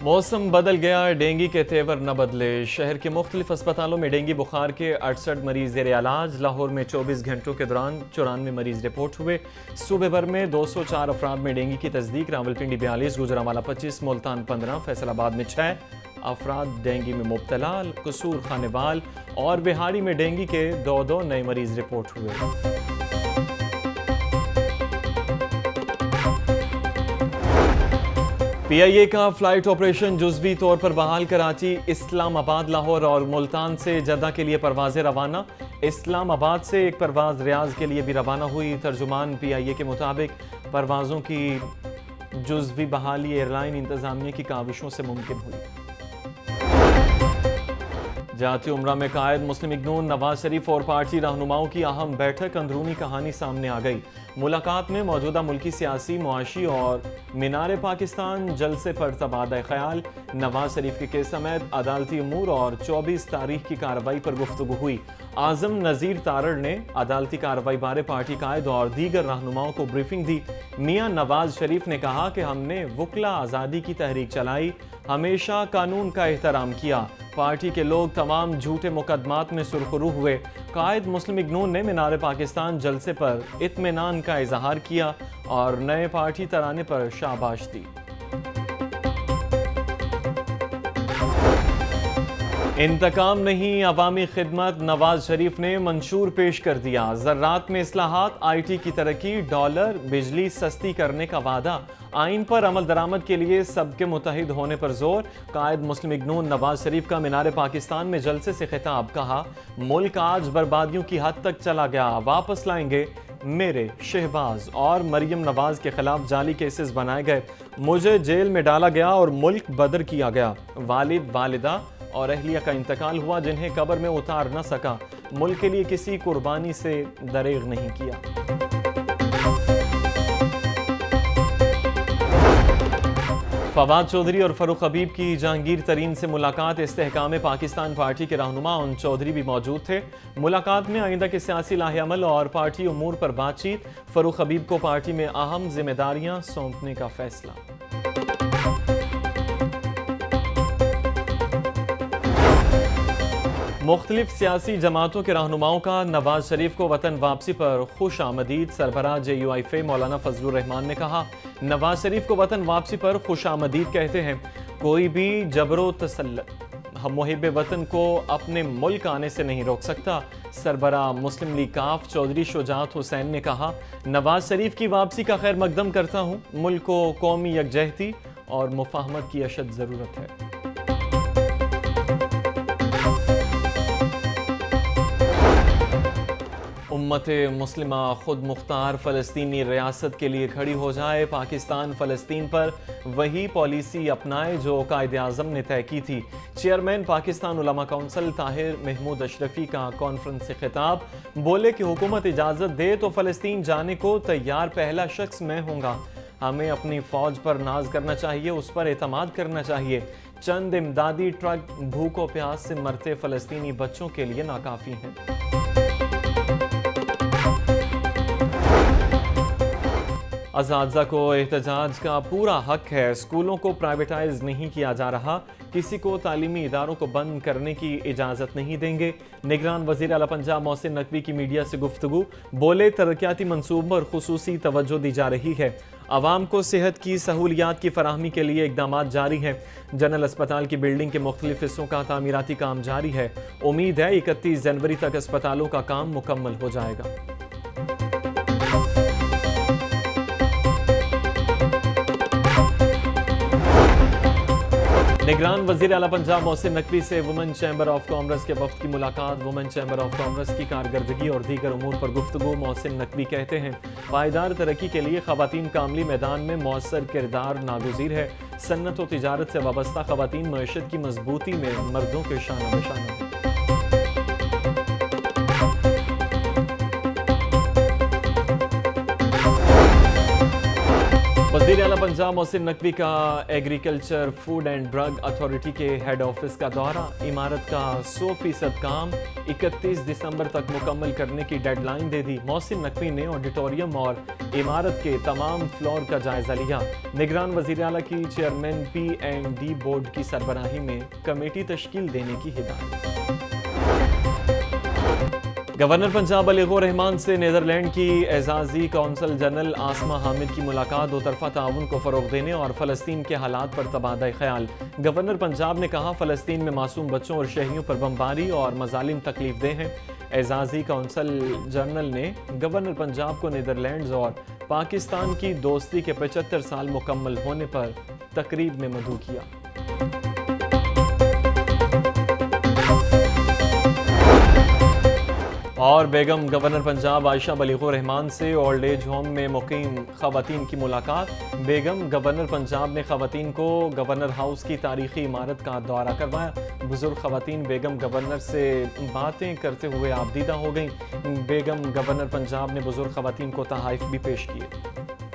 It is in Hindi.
मौसम बदल गया, डेंगू के तेवर न बदले। शहर के मुख्तलिफ अस्पतालों में डेंगू बुखार के 68 मरीज ज़ेर इलाज। लाहौर में 24 घंटों के दौरान 94 मरीज रिपोर्ट हुए। सूबे भर में 204 अफराद में डेंगू की तस्दीक। रावलपिंडी 42, गुजरांवाला 25, मुल्तान 15, फैसलाबाद में 6 अफराद डेंगू में मुब्तला। कसूर, खानेवाल और बिहारी में डेंगू के 2 नए मरीज रिपोर्ट हुए। PIA का फ्लाइट ऑपरेशन जुज़वी तौर पर बहाल। कराची, इस्लामाबाद, लाहौर और मुल्तान से जद्दा के लिए परवाज़ें रवाना। इस्लामाबाद से एक परवाज़ रियाज के लिए भी रवाना हुई। तर्जुमान PIA के मुताबिक परवाज़ों की जुज़वी बहाली एयरलाइन इंतज़ामिया की काविशों से मुमकिन हुई। जाती उम्रा में कायद मुस्लिम लीग नून, नवाज शरीफ और पार्टी रहनुमाओं की अहम बैठक। अंदरूनी कहानी सामने आ गई। मुलाकात में मौजूदा मुल्की सियासी, मुआशी और मीनार पाकिस्तान जलसे पर तबादला ख्याल। नवाज शरीफ के केस समेत अदालती अमूर और 24 तारीख की कार्रवाई पर गुफ्तगू हुई। आजम नज़ीर तारड़ ने अदालती कार्रवाई बारे पार्टी कायद और दीगर रहनुमाओं को ब्रीफिंग दी। मियां नवाज शरीफ ने कहा कि हमने वकला आज़ादी की तहरीक चलाई, हमेशा कानून का एहतराम किया। पार्टी के लोग तमाम झूठे मुकदमात में सुरखरू हुए। कायद मुस्लिम लीग नून ने मीनार पाकिस्तान जलसे पर इत्मीनान का इजहार किया और नए पार्टी तराने पर शाबाश दी। इंतकाम नहीं, अवामी खिदमत। नवाज शरीफ ने मंशूर पेश कर दिया। ज़रात में इस्लाहात, IT की तरक्की, डॉलर, बिजली सस्ती करने का वादा। आइन पर अमल दरामद के लिए सबके मुत्तहिद होने पर जोर। कायद मुस्लिम लीग नून नवाज शरीफ का मीनार पाकिस्तान में जलसे से खिताब। कहा, मुल्क आज बर्बादियों की हद तक चला गया, वापस लाएंगे। मेरे, शहबाज और मरियम नवाज के खिलाफ जाली केसेस बनाए गए। मुझे जेल में डाला गया और मुल्क बदर किया गया। वालिद, वालिदा और अहलिया का इंतकाल हुआ जिन्हें कब्र में उतार न सका। मुल्क के लिए किसी कुर्बानी से दरेग नहीं किया। फवाद चौधरी और फरूख हबीब की जहांगीर तरीन से मुलाकात। इस्तेहकाम पाकिस्तान पार्टी के रहनुमा उन चौधरी भी मौजूद थे। मुलाकात में आइंदा के सियासी लाहेअमल और पार्टी उमूर पर बातचीत। फरूख हबीब को पार्टी में अहम जिम्मेदारियां सौंपने का फैसला। मुख्तलिफ सियासी जमातों के रहनुमाओं का नवाज शरीफ को वतन वापसी पर खुश आमदीद। सरबराह JUIF मौलाना फजलुर रहमान ने कहा, नवाज शरीफ को वतन वापसी पर खुश आमदीद कहते हैं। कोई भी जबरो तसल्लुत हम मुहिब वतन को अपने मुल्क आने से नहीं रोक सकता। सरबराह मुस्लिम लीग काफ चौधरी शुजात हुसैन ने कहा, नवाज शरीफ की वापसी का खैर मकदम करता हूँ। मुल्क को कौमी यकजहती और मुफाहमत की अशद ज़रूरत है। उम्मत मुस्लिमा खुद मुख्तार फ़लस्तीनी रियासत के लिए खड़ी हो जाए। पाकिस्तान फ़लस्तीन पर वही पॉलिसी अपनाए जो कायदे आज़म ने तय की थी। चेयरमैन पाकिस्तान उलमा काउंसिल ताहिर महमूद अशरफी का कॉन्फ्रेंस से खिताब। बोले कि हुकूमत इजाज़त दे तो फ़लस्तीन जाने को तैयार पहला शख्स मैं हूँगा। हमें अपनी फ़ौज पर नाज करना चाहिए, उस पर एतमाद करना चाहिए। चंद इमदादी ट्रक भूख और प्यास से मरते फ़लस्तीनी बच्चों के लिए नाकाफ़ी हैं। असातिज़ा को एहतजाज का पूरा हक है। स्कूलों को प्राइवेटाइज नहीं किया जा रहा। किसी को तालीमी इदारों को बंद करने की इजाज़त नहीं देंगे। निगरान वज़ीर आला पंजाब मोहसिन नकवी की मीडिया से गुफ्तगू। बोले, तरक्याती मंसूबों पर खुसूसी तवज्जो दी जा रही है। आवाम को सेहत की सहूलियात की फराहमी के लिए इकदाम जारी हैं। जनरल अस्पताल की बिल्डिंग के मुख्तलिफ हिस्सों का तामीराती काम जारी है। उम्मीद है 31 जनवरी तक अस्पतालों का काम मुकम्मल हो जाएगा। निगरान वज़ीर आला पंजाब मोहसिन नकवी से वुमेन चैम्बर ऑफ कॉमर्स के वफ्द की मुलाकात। वुमेन चैम्बर ऑफ कॉमर्स की कारकर्दगी और दीगर उमूर पर गुफ्तगू। मोहसिन नकवी कहते हैं, पायदार तरक्की के लिए ख़वातीन का अमली मैदान में मौसर किरदार नागुज़ीर है। सन्नत व तिजारत से वाबस्ता ख़वातीन मईशत की मजबूती में मर्दों के शाना बशाना है। वज़ीर आला पंजाब मोहसिन नकवी का agriculture food and drug authority के हेड ऑफिस का दौरा। इमारत का 100% काम 31 दिसंबर तक मुकम्मल करने की डेडलाइन दे दी। मोहसिन नकवी ने ऑडिटोरियम और इमारत के तमाम फ्लोर का जायजा लिया। निगरान वज़ीर आला की चेयरमैन P&D बोर्ड की सरबराही में कमेटी तश्कील देने की हिदायत। गवर्नर पंजाब बलीगुर रहमान से नीदरलैंड की एजाजी कौंसल जनरल आसमा हामिद की मुलाकात। दो तरफा ताउन को फ़रोग़ देने और फ़लस्तीन के हालात पर तबादला ख्याल। गवर्नर पंजाब ने कहा, फ़लस्तीन में मासूम बच्चों और शहरियों पर बमबारी और मज़ालिम तकलीफ दे हैं। एजाजी कौंसल जनरल ने गवर्नर पंजाब को नीदरलैंड्स और पाकिस्तान की दोस्ती के 75 साल मुकम्मल होने पर तकरीब में मदऊ किया। और बेगम गवर्नर पंजाब आयशा बलीगुर रहमान से ओल्ड एज होम में मुकीम ख़वातीन की मुलाकात। बेगम गवर्नर पंजाब ने ख़वातीन को गवर्नर हाउस की तारीखी इमारत का दौरा करवाया। बुजुर्ग ख़वातीन बेगम गवर्नर से बातें करते हुए आबदीदा हो गईं। बेगम गवर्नर पंजाब ने बुजुर्ग ख़वातीन को तोहफ़े भी पेश किए।